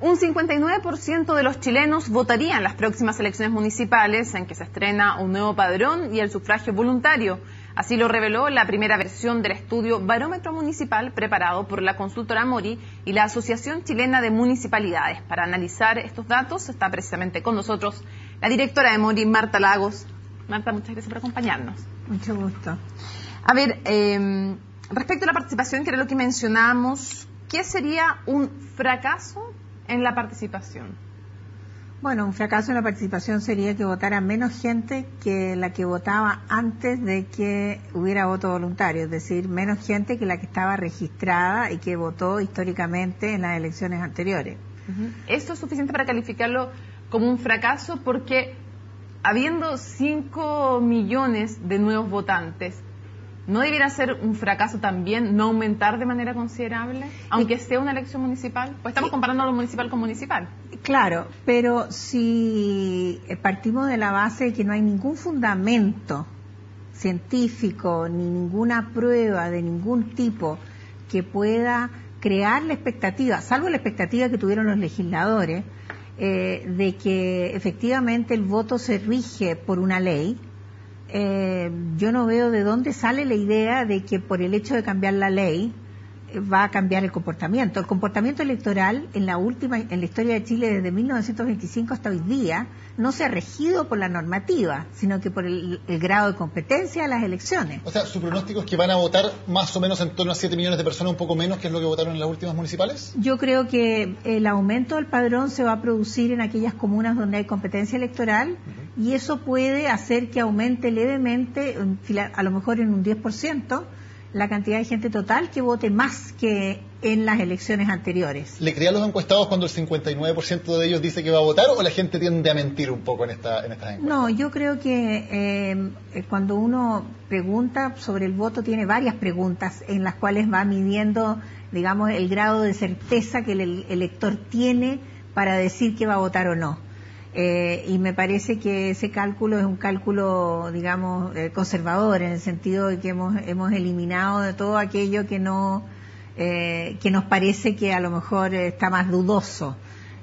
Un 59% de los chilenos votaría en las próximas elecciones municipales, en que se estrena un nuevo padrón y el sufragio voluntario. Así lo reveló la primera versión del estudio Barómetro Municipal preparado por la consultora Mori y la Asociación Chilena de Municipalidades. Para analizar estos datos está precisamente con nosotros la directora de Mori, Marta Lagos. Marta, muchas gracias por acompañarnos. Mucho gusto. A ver, respecto a la participación, que era lo que mencionábamos, ¿qué sería un fracaso en la participación? Bueno, un fracaso en la participación sería que votara menos gente que la que votaba antes de que hubiera voto voluntario, es decir, menos gente que la que estaba registrada y que votó históricamente en las elecciones anteriores. ¿Esto es suficiente para calificarlo como un fracaso? Porque habiendo 5 millones de nuevos votantes, ¿no debiera ser un fracaso también no aumentar de manera considerable, aunque sea una elección municipal? Pues estamos comparando lo municipal con municipal. Claro, pero si partimos de la base de que no hay ningún fundamento científico ni ninguna prueba de ningún tipo que pueda crear la expectativa, salvo la expectativa que tuvieron los legisladores, de que efectivamente el voto se rige por una ley, yo no veo de dónde sale la idea de que por el hecho de cambiar la ley va a cambiar el comportamiento. El comportamiento electoral en la historia de Chile desde 1925 hasta hoy día no se ha regido por la normativa, sino que por el grado de competencia de las elecciones. O sea, ¿su pronóstico es que van a votar más o menos en torno a 7 millones de personas, un poco menos que es lo que votaron en las últimas municipales? Yo creo que el aumento del padrón se va a producir en aquellas comunas donde hay competencia electoral, y eso puede hacer que aumente levemente, a lo mejor en un 10%, la cantidad de gente total que vote más que en las elecciones anteriores. ¿Le crean los encuestados cuando el 59% de ellos dice que va a votar, o la gente tiende a mentir un poco en estas encuestas? No, yo creo que cuando uno pregunta sobre el voto tiene varias preguntas en las cuales va midiendo, digamos, el grado de certeza que el elector tiene para decir que va a votar o no. Y me parece que ese cálculo es un cálculo, digamos, conservador, en el sentido de que hemos eliminado de todo aquello que no que nos parece que a lo mejor está más dudoso.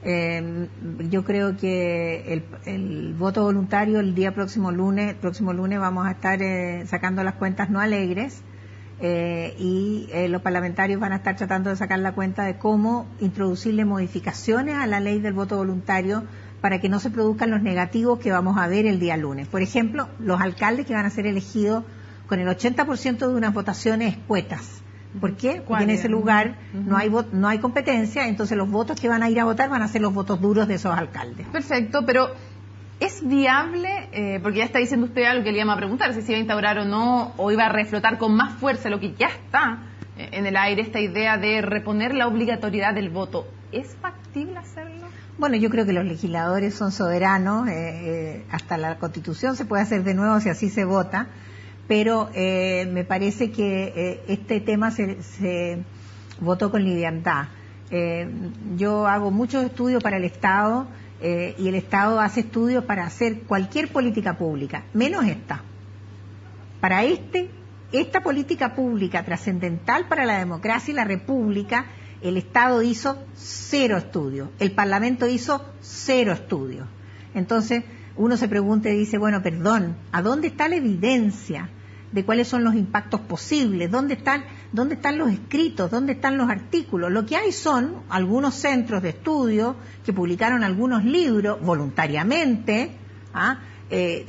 Yo creo que el voto voluntario el próximo lunes vamos a estar sacando las cuentas no alegres, y los parlamentarios van a estar tratando de sacar la cuenta de cómo introducirle modificaciones a la ley del voto voluntario para que no se produzcan los negativos que vamos a ver el día lunes. Por ejemplo, los alcaldes que van a ser elegidos con el 80% de unas votaciones escuetas. ¿Por qué? Porque en ese lugar no hay competencia, entonces los votos que van a ir a votar van a ser los votos duros de esos alcaldes. Perfecto, pero ¿es viable? Porque ya está diciendo usted algo que le íbamos a preguntar, si se iba a instaurar o no, o iba a reflotar con más fuerza lo que ya está en el aire, esta idea de reponer la obligatoriedad del voto. ¿Es factible hacerlo? Bueno, yo creo que los legisladores son soberanos, hasta la Constitución se puede hacer de nuevo si así se vota, pero me parece que este tema se votó con liviandad. Yo hago muchos estudios para el Estado, y el Estado hace estudios para hacer cualquier política pública, menos esta. Para esta política pública trascendental para la democracia y la república, el Estado hizo 0 estudios, el Parlamento hizo 0 estudios. Entonces uno se pregunta y dice, bueno, perdón, ¿a dónde está la evidencia de cuáles son los impactos posibles? ¿Dónde están los escritos? ¿Dónde están los artículos? Lo que hay son algunos centros de estudio que publicaron algunos libros voluntariamente,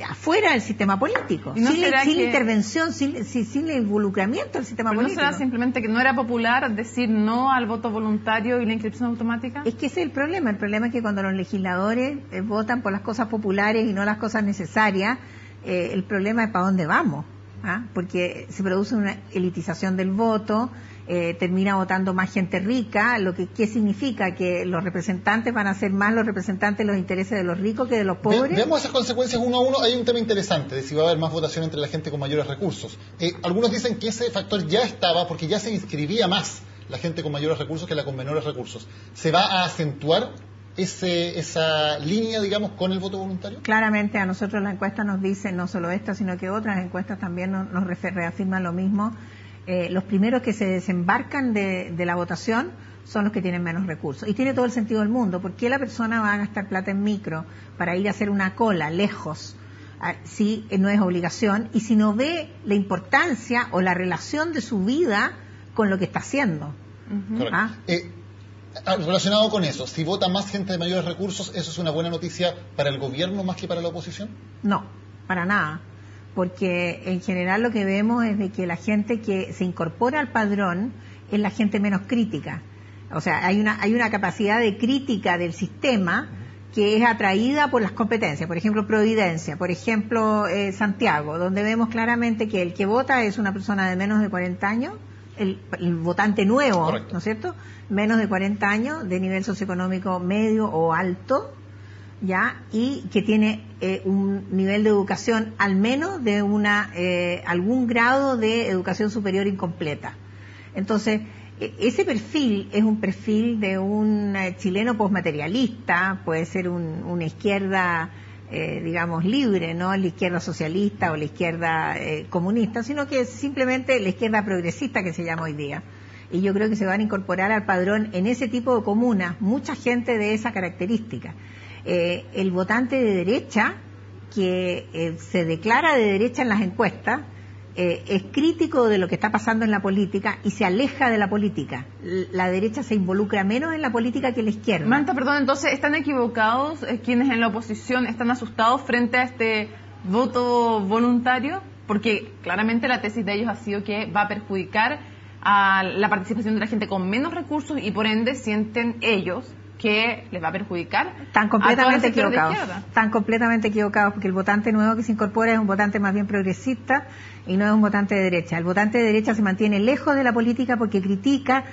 afuera del sistema político, ¿no sin intervención, sin el involucramiento del sistema político. ¿No será simplemente que no era popular decir no al voto voluntario y la inscripción automática? Es que ese es el problema es que cuando los legisladores votan por las cosas populares y no las cosas necesarias, el problema es para dónde vamos, porque se produce una elitización del voto, termina votando más gente rica, ¿qué significa? Que los representantes van a ser más los representantes de los intereses de los ricos que de los pobres. Veamos esas consecuencias uno a uno. Hay un tema interesante de si va a haber más votación entre la gente con mayores recursos. Algunos dicen que ese factor ya estaba porque ya se inscribía más la gente con mayores recursos que la con menores recursos. ¿Se va a acentuar esa línea, digamos, con el voto voluntario? Claramente a nosotros la encuesta nos dice, no solo esta, sino que otras encuestas también nos reafirman lo mismo. los primeros que se desembarcan de la votación son los que tienen menos recursos. Y tiene todo el sentido del mundo. ¿Por qué la persona va a gastar plata en micro para ir a hacer una cola lejos si no es obligación y si no ve la importancia o la relación de su vida con lo que está haciendo? Relacionado con eso, si vota más gente de mayores recursos, ¿eso es una buena noticia para el gobierno más que para la oposición? No, para nada. Porque en general lo que vemos es de que la gente que se incorpora al padrón es la gente menos crítica. O sea, hay una capacidad de crítica del sistema que es atraída por las competencias. Por ejemplo, Providencia, por ejemplo, Santiago, donde vemos claramente que el que vota es una persona de menos de 40 años, el votante nuevo, correcto, ¿no es cierto? Menos de 40 años, de nivel socioeconómico medio o alto, ya, y que tiene un nivel de educación al menos de algún grado de educación superior incompleta. Entonces, ese perfil es un perfil de un chileno postmaterialista, puede ser una izquierda, digamos, libre, no la izquierda socialista o la izquierda comunista, sino que es simplemente la izquierda progresista que se llama hoy día. Y yo creo que se van a incorporar al padrón en ese tipo de comunas mucha gente de esa característica. El votante de derecha, que se declara de derecha en las encuestas, es crítico de lo que está pasando en la política y se aleja de la política. La derecha se involucra menos en la política que la izquierda. Manta, perdón, entonces, ¿están equivocados quienes en la oposición están asustados frente a este voto voluntario? Porque claramente la tesis de ellos ha sido que va a perjudicar a la participación de la gente con menos recursos y por ende sienten ellos que les va a perjudicar. Están completamente equivocados. Están completamente equivocados porque el votante nuevo que se incorpora es un votante más bien progresista y no es un votante de derecha. El votante de derecha se mantiene lejos de la política porque critica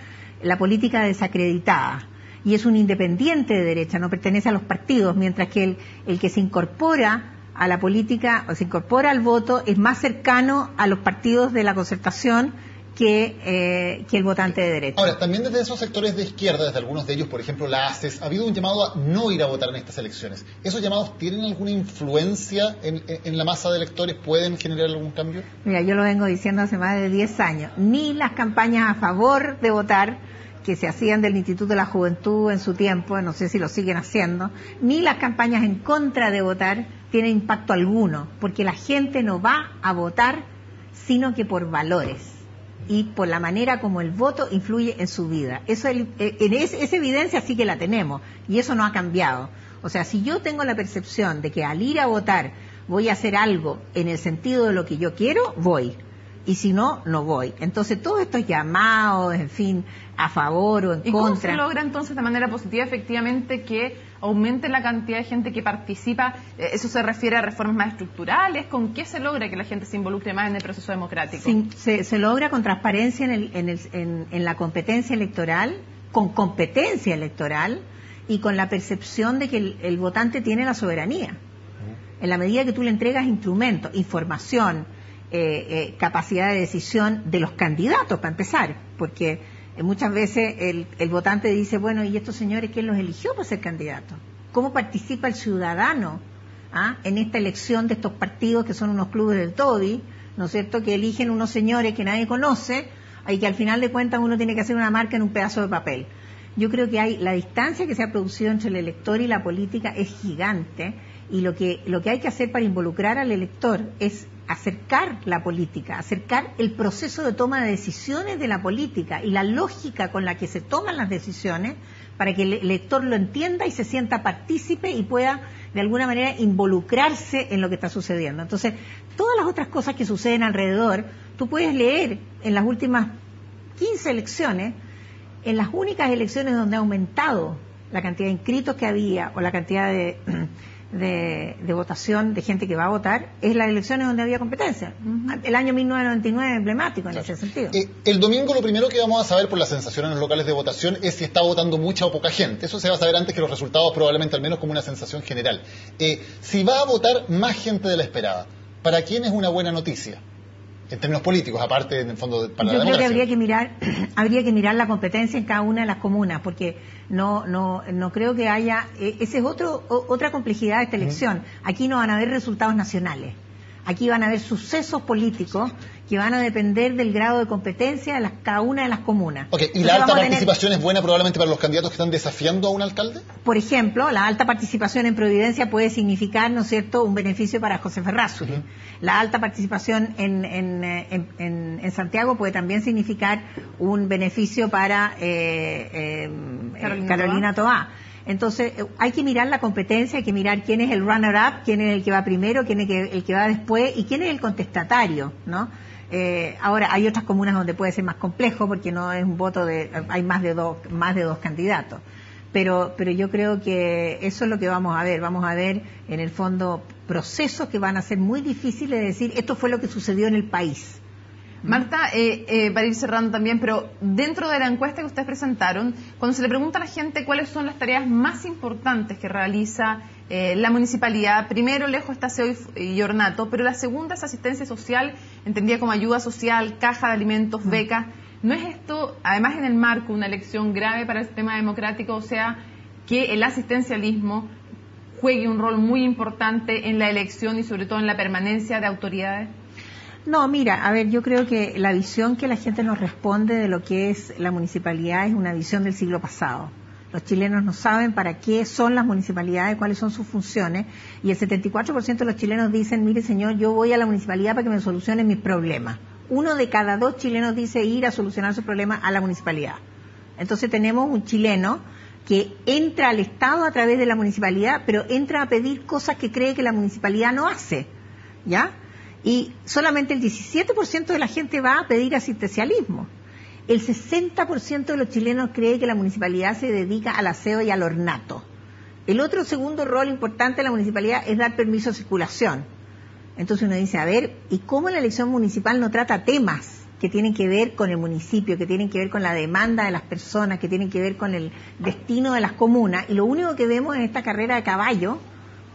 la política desacreditada y es un independiente de derecha, no pertenece a los partidos, mientras que el que se incorpora a la política o se incorpora al voto es más cercano a los partidos de la concertación que el votante de derecha. Ahora, también desde esos sectores de izquierda, desde algunos de ellos, por ejemplo la ACES, ha habido un llamado a no ir a votar en estas elecciones. ¿Esos llamados tienen alguna influencia en la masa de electores? ¿Pueden generar algún cambio? Mira, yo lo vengo diciendo hace más de 10 años. Ni las campañas a favor de votar que se hacían del Instituto de la Juventud en su tiempo, no sé si lo siguen haciendo, ni las campañas en contra de votar tienen impacto alguno, porque la gente no va a votar sino que por valores y por la manera como el voto influye en su vida. Esa evidencia sí que la tenemos y eso no ha cambiado. O sea, si yo tengo la percepción de que al ir a votar voy a hacer algo en el sentido de lo que yo quiero, voy. Y si no, no voy. Entonces, todos estos llamados, en fin, a favor o en contra. ¿Y cómo se logra entonces de manera positiva efectivamente que aumente la cantidad de gente que participa? ¿Eso se refiere a reformas más estructurales? ¿Con qué se logra que la gente se involucre más en el proceso democrático? Sí, se logra con transparencia en la competencia electoral, con competencia electoral y con la percepción de que el votante tiene la soberanía. En la medida que tú le entregas instrumentos, información, capacidad de decisión de los candidatos, para empezar, porque muchas veces el votante dice, bueno, ¿y estos señores quién los eligió para ser candidatos? ¿Cómo participa el ciudadano en esta elección de estos partidos que son unos clubes del TODI, ¿no es cierto?, que eligen unos señores que nadie conoce y que al final de cuentas uno tiene que hacer una marca en un pedazo de papel? Yo creo que la distancia que se ha producido entre el elector y la política es gigante y lo que hay que hacer para involucrar al elector es acercar la política, acercar el proceso de toma de decisiones de la política y la lógica con la que se toman las decisiones para que el elector lo entienda y se sienta partícipe y pueda de alguna manera involucrarse en lo que está sucediendo. Entonces, todas las otras cosas que suceden alrededor, tú puedes leer en las últimas 15 elecciones, en las únicas elecciones donde ha aumentado la cantidad de inscritos que había o la cantidad de votación de gente que va a votar, es las elecciones donde había competencia. El año 1999 es emblemático en ese sentido. El domingo lo primero que vamos a saber por la sensación en los locales de votación es si está votando mucha o poca gente. Eso se va a saber antes que los resultados, probablemente al menos como una sensación general. Si va a votar más gente de la esperada, ¿para quién es una buena noticia? En términos políticos, aparte en el fondo para la democracia. Yo creo que habría que mirar la competencia en cada una de las comunas, porque no creo que haya, esa es otra complejidad de esta elección. Aquí no van a haber resultados nacionales. Aquí van a haber sucesos políticos que van a depender del grado de competencia de cada una de las comunas. Okay. ¿Y la alta participación es buena probablemente para los candidatos que están desafiando a un alcalde? Por ejemplo, la alta participación en Providencia puede significar, ¿no es cierto?, un beneficio para José Ferrazuri. La alta participación en Santiago puede también significar un beneficio para Carolina Toá. Entonces, hay que mirar la competencia, hay que mirar quién es el runner-up, quién es el que va primero, quién es el que va después y quién es el contestatario, ¿no? Ahora, hay otras comunas donde puede ser más complejo porque no es un voto hay más de dos candidatos. Pero yo creo que eso es lo que vamos a ver. Vamos a ver, en el fondo, procesos que van a ser muy difíciles de decir, esto fue lo que sucedió en el país. Marta, para ir cerrando también, pero dentro de la encuesta que ustedes presentaron, cuando se le pregunta a la gente cuáles son las tareas más importantes que realiza la municipalidad, primero lejos está aseo y ornato, pero la segunda es asistencia social, entendida como ayuda social, caja de alimentos, becas. ¿No es esto, además en el marco, una elección grave para el sistema democrático, o sea, que el asistencialismo juegue un rol muy importante en la elección y sobre todo en la permanencia de autoridades? No, mira, a ver, yo creo que la visión que la gente nos responde de lo que es la municipalidad es una visión del siglo pasado. Los chilenos no saben para qué son las municipalidades, cuáles son sus funciones, y el 74% de los chilenos dicen, mire señor, yo voy a la municipalidad para que me solucionen mis problemas. 1 de cada 2 chilenos dice ir a solucionar sus problemas a la municipalidad. Entonces tenemos un chileno que entra al Estado a través de la municipalidad, pero entra a pedir cosas que cree que la municipalidad no hace, ¿ya? Y solamente el 17% de la gente va a pedir asistencialismo. El 60% de los chilenos cree que la municipalidad se dedica al aseo y al ornato. El otro segundo rol importante de la municipalidad es dar permiso de circulación. Entonces uno dice, a ver, ¿y cómo la elección municipal no trata temas que tienen que ver con el municipio, que tienen que ver con la demanda de las personas, que tienen que ver con el destino de las comunas? Y lo único que vemos en esta carrera de caballo,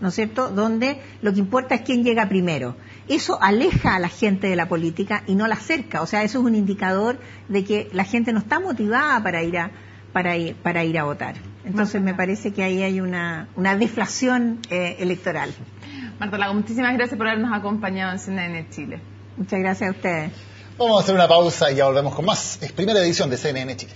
¿no es cierto?, donde lo que importa es quién llega primero. Eso aleja a la gente de la política y no la acerca. O sea, eso es un indicador de que la gente no está motivada para ir a votar. Entonces me parece que ahí hay una deflación electoral. Marta Lago, muchísimas gracias por habernos acompañado en CNN Chile. Muchas gracias a ustedes. Vamos a hacer una pausa y ya volvemos con más. Es primera edición de CNN Chile.